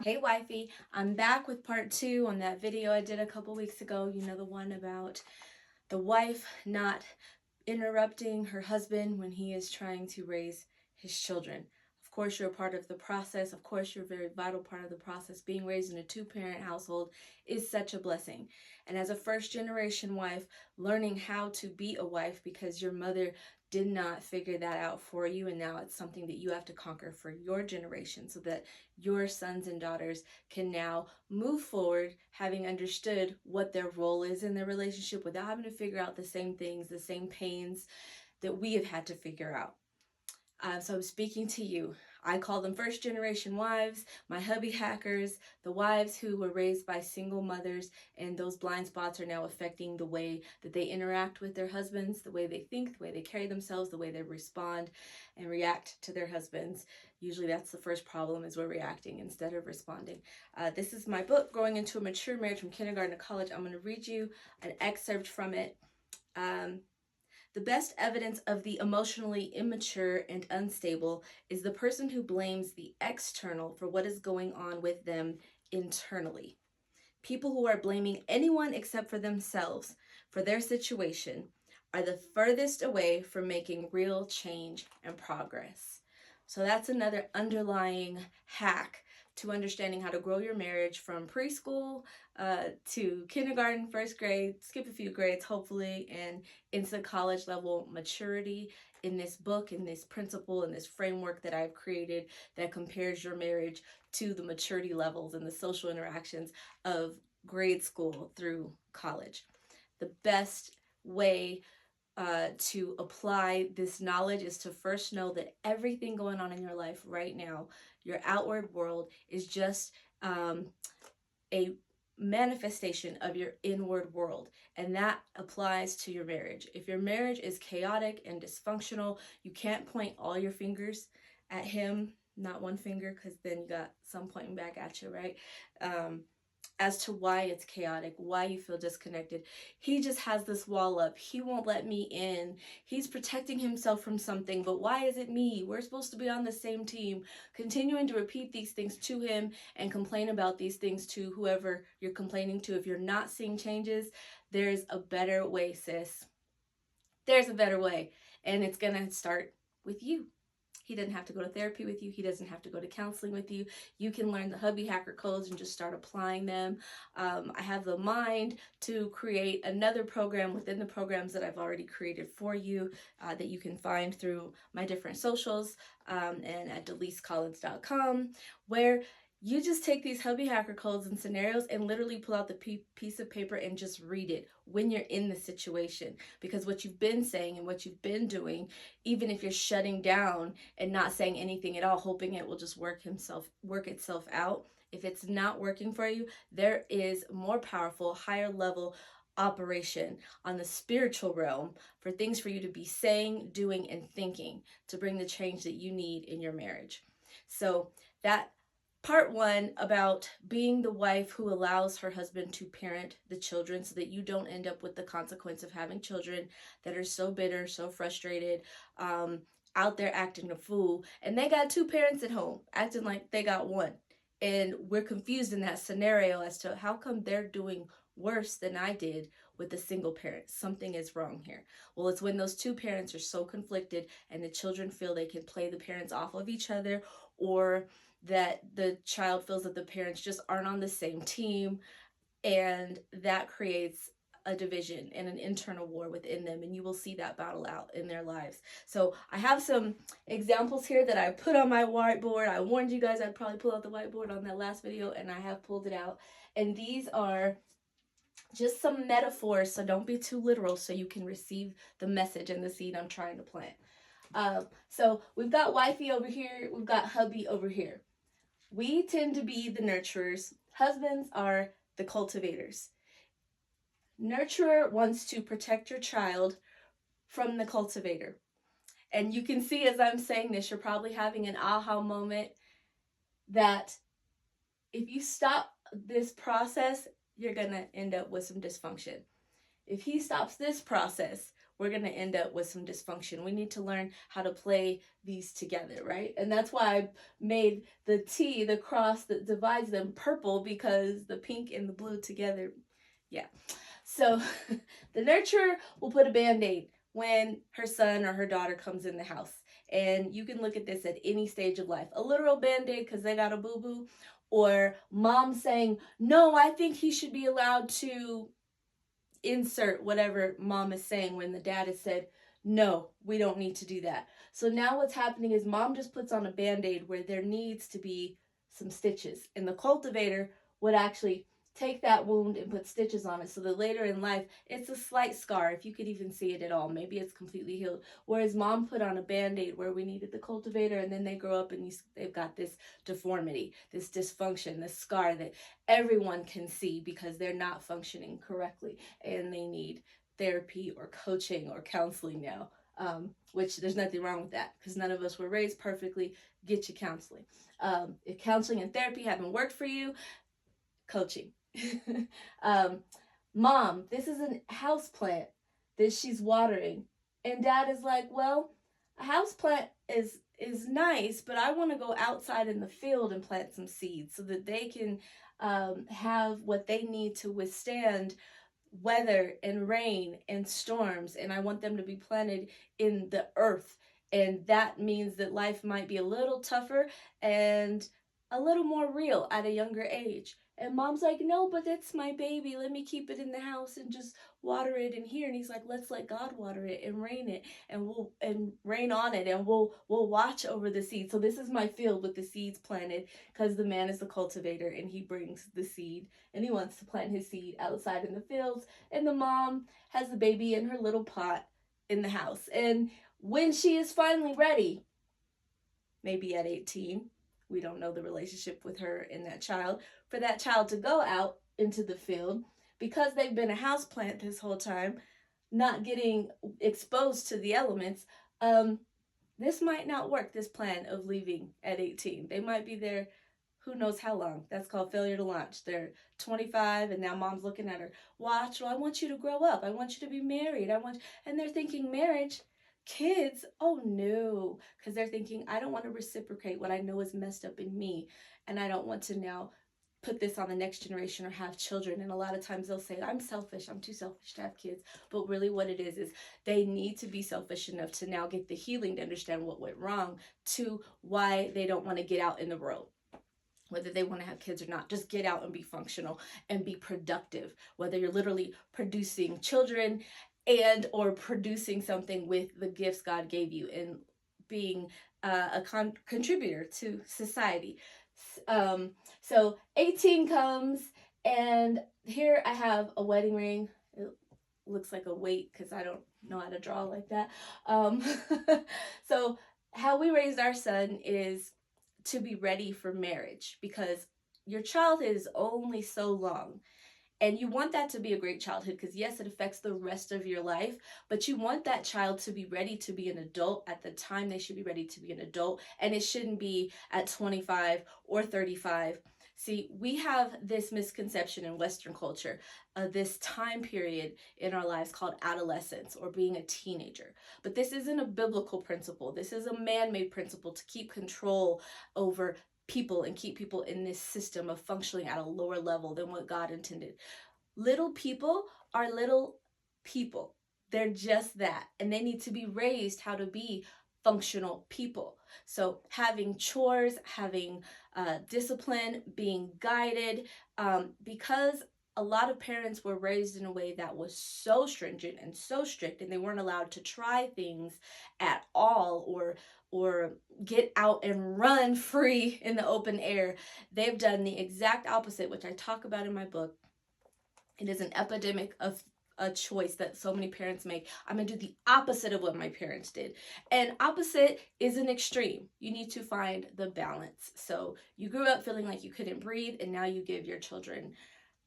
Hey wifey, I'm back with part 2 on that video I did a couple weeks ago. You know, the one about the wife not interrupting her husband when he is trying to raise his children. Of course, you're a part of the process. Of course, you're a very vital part of the process. Being raised in a two-parent household is such a blessing. And as a first-generation wife, learning how to be a wife because your mother did not figure that out for you, and now it's something that you have to conquer for your generation so that your sons and daughters can now move forward having understood what their role is in their relationship without having to figure out the same things, the same pains that we have had to figure out. So I'm speaking to you. I call them first generation wives, my hubby hackers, the wives who were raised by single mothers, and those blind spots are now affecting the way that they interact with their husbands, the way they think, the way they carry themselves, the way they respond and react to their husbands. Usually that's the first problem, is we're reacting instead of responding. This is my book, Growing into a Mature Marriage from Kindergarten to College. I'm going to read you an excerpt from it. The best evidence of the emotionally immature and unstable is the person who blames the external for what is going on with them internally. People who are blaming anyone except for themselves for their situation are the furthest away from making real change and progress. So that's another underlying hack to understanding how to grow your marriage from preschool to kindergarten, first grade, skip a few grades hopefully, and into college level maturity in this book, in this principle, in this framework that I've created that compares your marriage to the maturity levels and the social interactions of grade school through college. The best way to apply this knowledge is to first know that everything going on in your life right now, your outward world, is just a manifestation of your inward world, and that applies to your marriage. If your marriage is chaotic and dysfunctional, you can't point all your fingers at him, not one finger, because then you got some pointing back at you, right? As to why it's chaotic, why you feel disconnected. He just has this wall up. He won't let me in. He's protecting himself from something, but why is it me? We're supposed to be on the same team. Continuing to repeat these things to him and complain about these things to whoever you're complaining to. If you're not seeing changes, there's a better way, sis. There's a better way, and it's gonna start with you. He doesn't have to go to therapy with you. He doesn't have to go to counseling with you. You can learn the hubby hacker codes and just start applying them. I have the mind to create another program within the programs that I've already created for you that you can find through my different socials and at delisecollins.com, where you just take these hubby hacker codes and scenarios and literally pull out the piece of paper and just read it when you're in the situation. Because what you've been saying and what you've been doing, even if you're shutting down and not saying anything at all, hoping it will just work itself out, if it's not working for you, there is more powerful, higher level operation on the spiritual realm for things for you to be saying, doing, and thinking to bring the change that you need in your marriage. So that part 1 about being the wife who allows her husband to parent the children so that you don't end up with the consequence of having children that are so bitter, so frustrated, out there acting a fool, and they got 2 parents at home acting like they got 1, and we're confused in that scenario as to how come they're doing worse than I did with a single parent. Something is wrong here. Well, it's when those 2 parents are so conflicted and the children feel they can play the parents off of each other, or that the child feels that the parents just aren't on the same team, and that creates a division and an internal war within them, and you will see that battle out in their lives. So I have some examples here that I put on my whiteboard. I warned you guys I'd probably pull out the whiteboard on that last video, and I have pulled it out. And these are just some metaphors, so don't be too literal, so you can receive the message and the seed I'm trying to plant. So we've got wifey over here, we've got hubby over here. We tend to be the nurturers. Husbands are the cultivators. Nurturer wants to protect your child from the cultivator. And you can see as I'm saying this, you're probably having an aha moment that if you stop this process, you're going to end up with some dysfunction. If he stops this process, we're going to end up with some dysfunction. We need to learn how to play these together, right? And that's why I made the T, the cross that divides them, purple, because the pink and the blue together, yeah. So the nurturer will put a Band-Aid when her son or her daughter comes in the house. And you can look at this at any stage of life. A literal Band-Aid because they got a boo-boo, or mom saying, no, I think he should be allowed to insert whatever mom is saying when the dad has said, no, we don't need to do that. So now what's happening is mom just puts on a Band-Aid where there needs to be some stitches. And the cultivator would actually take that wound and put stitches on it so that later in life it's a slight scar, if you could even see it at all. Maybe it's completely healed. Whereas mom put on a Band-Aid where we needed the cultivator, and then they grow up and they've got this deformity, this dysfunction, this scar that everyone can see because they're not functioning correctly and they need therapy or coaching or counseling now. Which there's nothing wrong with that because none of us were raised perfectly. Get you counseling. If counseling and therapy haven't worked for you, coaching. Mom, this is a house plant that she's watering, and dad is like, well, a house plant is nice, but I want to go outside in the field and plant some seeds so that they can have what they need to withstand weather and rain and storms, and I want them to be planted in the earth. And that means that life might be a little tougher and a little more real at a younger age. And mom's like, no, but it's my baby. Let me keep it in the house and just water it in here. And he's like, let's let God water it and rain it, and we'll and rain on it, and we'll watch over the seed. So this is my field with the seeds planted, because the man is the cultivator and he brings the seed and he wants to plant his seed outside in the fields. And the mom has the baby in her little pot in the house. And when she is finally ready, maybe at 18, we don't know the relationship with her and that child, for that child to go out into the field, because they've been a houseplant this whole time, not getting exposed to the elements, this might not work, this plan of leaving at 18. They might be there who knows how long. That's called failure to launch. They're 25 and now mom's looking at her. Watch, well, I want you to grow up. I want you to be married. And they're thinking marriage, kids, oh no. Because they're thinking, I don't want to reciprocate what I know is messed up in me. And I don't want to now put this on the next generation or have children. And a lot of times they'll say, I'm selfish. I'm too selfish to have kids. But really what it is they need to be selfish enough to now get the healing to understand what went wrong, to why they don't want to get out in the world. Whether they want to have kids or not, just get out and be functional and be productive. Whether you're literally producing children and or producing something with the gifts God gave you, and being a contributor to society. So 18 comes, and here I have a wedding ring. It looks like a weight because I don't know how to draw like that. So how we raised our son is to be ready for marriage, because your childhood is only so long. And you want that to be a great childhood because, yes, it affects the rest of your life, but you want that child to be ready to be an adult at the time they should be ready to be an adult, and it shouldn't be at 25 or 35. See, we have this misconception in Western culture of this time period in our lives called adolescence or being a teenager. But this isn't a biblical principle. This is a man-made principle to keep control over people and keep people in this system of functioning at a lower level than what God intended. Little people are little people. They're just that. And they need to be raised how to be functional people. So having chores, having discipline, being guided, because a lot of parents were raised in a way that was so stringent and so strict, and they weren't allowed to try things at all or get out and run free in the open air. They've done the exact opposite, which I talk about in my book. It is an epidemic of a choice that so many parents make. I'm gonna do the opposite of what my parents did. And opposite is an extreme. You need to find the balance. So you grew up feeling like you couldn't breathe, and now you give your children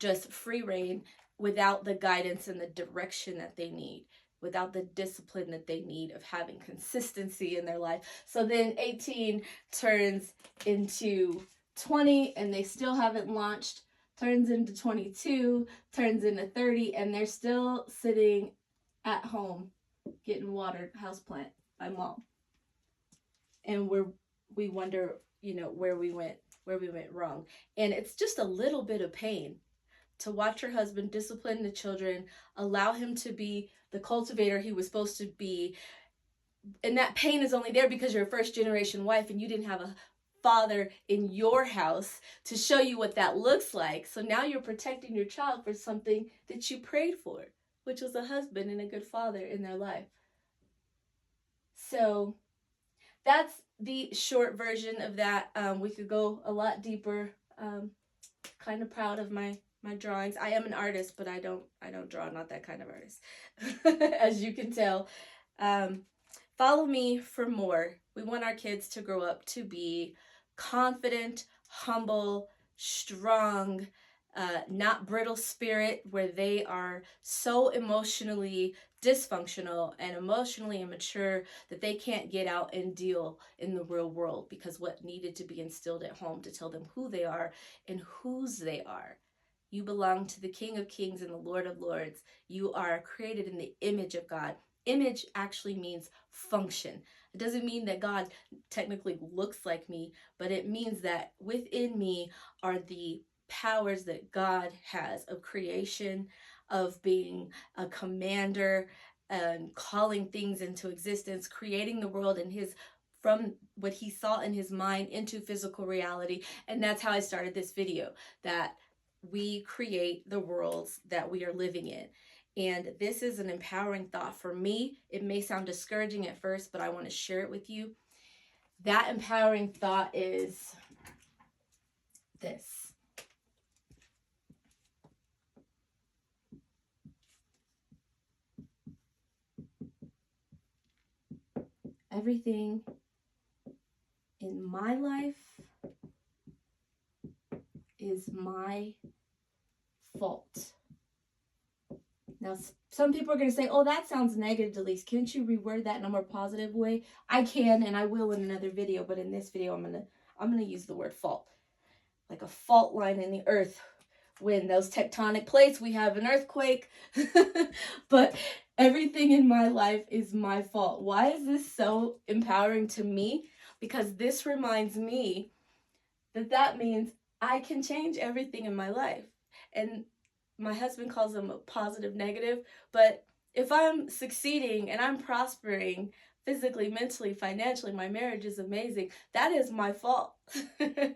just free reign without the guidance and the direction that they need, without the discipline that they need of having consistency in their life. So then 18 turns into 20 and they still haven't launched, turns into 22, turns into 30, and they're still sitting at home getting watered, houseplant by mom. And we wonder, you know, where we went wrong. And it's just a little bit of pain to watch her husband discipline the children, allow him to be the cultivator he was supposed to be. And that pain is only there because you're a first generation wife and you didn't have a father in your house to show you what that looks like. So now you're protecting your child for something that you prayed for, which was a husband and a good father in their life. So that's the short version of that. We could go a lot deeper. Kind of proud of my drawings. I am an artist, but I don't draw. I'm not that kind of artist, as you can tell. Follow me for more. We want our kids to grow up to be confident, humble, strong, not brittle spirit, where they are so emotionally dysfunctional and emotionally immature that they can't get out and deal in the real world, because what needed to be instilled at home to tell them who they are and whose they are. You belong to the King of Kings and the Lord of Lords. You are created in the image of God. Image actually means function. It doesn't mean that God technically looks like me, but it means that within me are the powers that God has of creation, of being a commander and calling things into existence, creating the world in his, from what he saw in his mind into physical reality. And that's how I started this video, that we create the worlds that we are living in. And this is an empowering thought for me. It may sound discouraging at first, but I want to share it with you. That empowering thought is this. Everything in my life is my fault. Now, some people are going to say, oh, that sounds negative, Delise. Can't you reword that in a more positive way? I can, and I will in another video, but in this video, I'm gonna use the word fault. Like a fault line in the earth. When those tectonic plates, we have an earthquake. But everything in my life is my fault. Why is this so empowering to me? Because this reminds me that means I can change everything in my life. And my husband calls them a positive negative, but if I'm succeeding and I'm prospering physically, mentally, financially, my marriage is amazing, that is my fault. I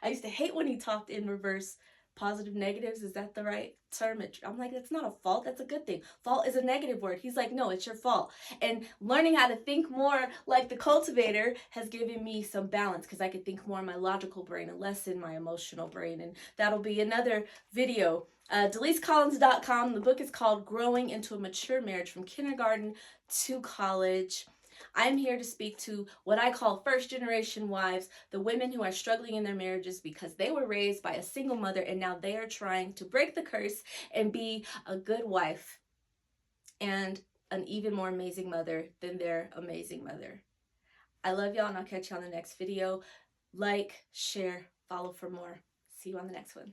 used to hate when he talked in reverse. Positive negatives, is that the right term? I'm like, that's not a fault, that's a good thing. Fault is a negative word. He's like, no, it's your fault. And learning how to think more like the cultivator has given me some balance, because I could think more in my logical brain and less in my emotional brain. And that'll be another video. DeliseCollins.com. The book is called Growing into a Mature Marriage from Kindergarten to College. I'm here to speak to what I call first generation wives, the women who are struggling in their marriages because they were raised by a single mother and now they are trying to break the curse and be a good wife and an even more amazing mother than their amazing mother. I love y'all, and I'll catch you on the next video. Like, share, follow for more. See you on the next one.